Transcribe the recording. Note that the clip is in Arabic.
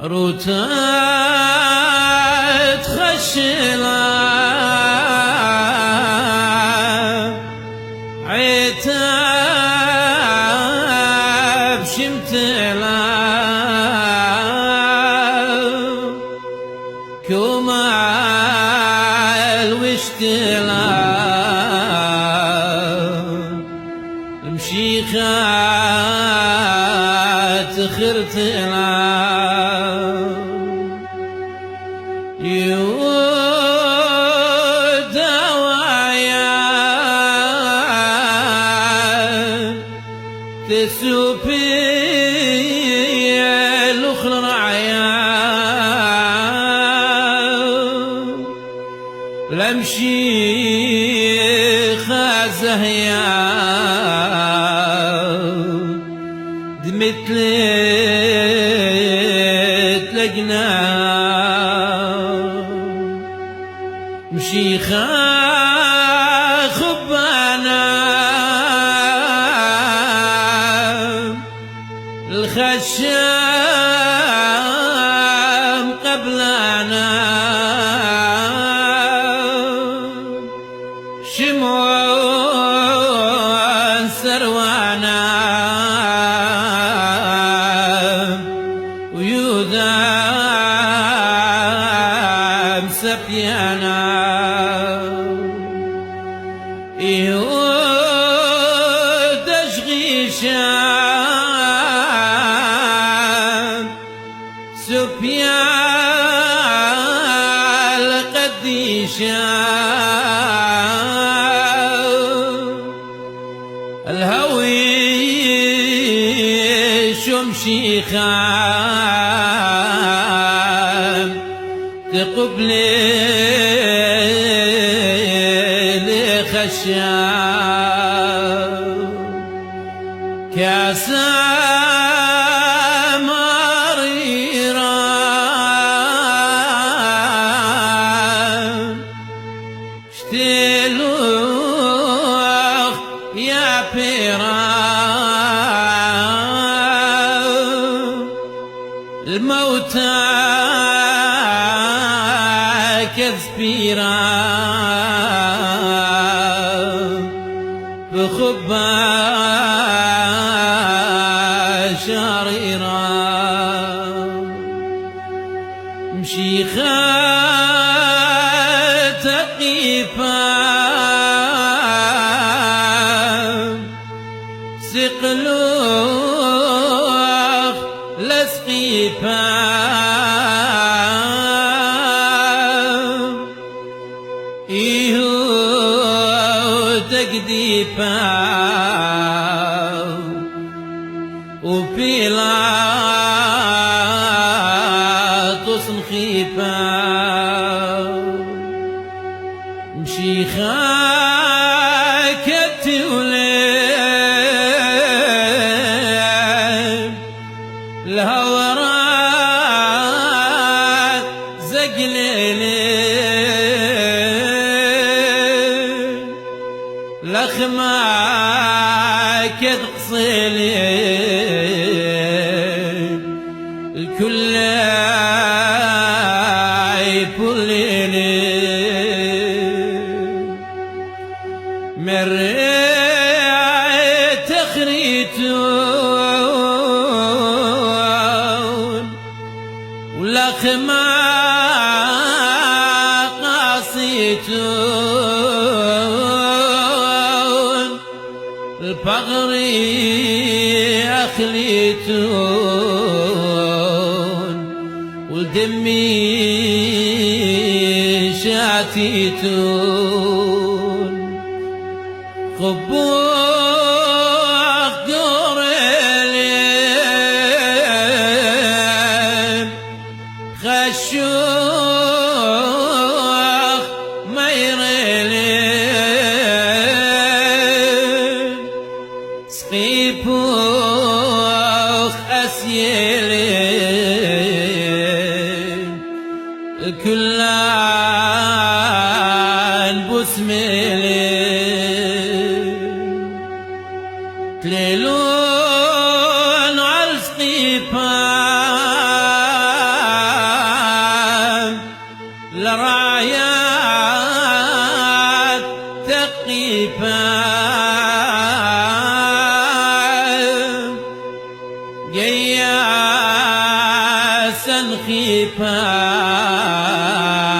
روتات خشلا عتاب شمتلا كومال وشتلا المشيخات خرتلا تسوبي الأخرى رعيا لمشي خازهيا دمتلت لقنا مشي خبانا الخشام قبلنا شمعون سروانا ويوذام سبيانا يهود أشغيشا سبيال قديشا الهوي شمشيخا تقبل لخشا كاسا شتلوخ يا بيرا الموتى كذبيرا بخبا شريرا مشيخا تقيفا سقلوخ لسقيفا إيهو تقديفا وبيلاطس نخيفا مشيخا كتولي الهورات زقليلي لخما كد قصيلي الكل يبوليلي مريت تخريتون ولخما قاصيتون البغري أخليتون ودمي شاتيتون خبوخ قريلين خشوخ ميريلين سقيبوخ أسيلين كلان بسميلين تليلون عالسقيبان يفهم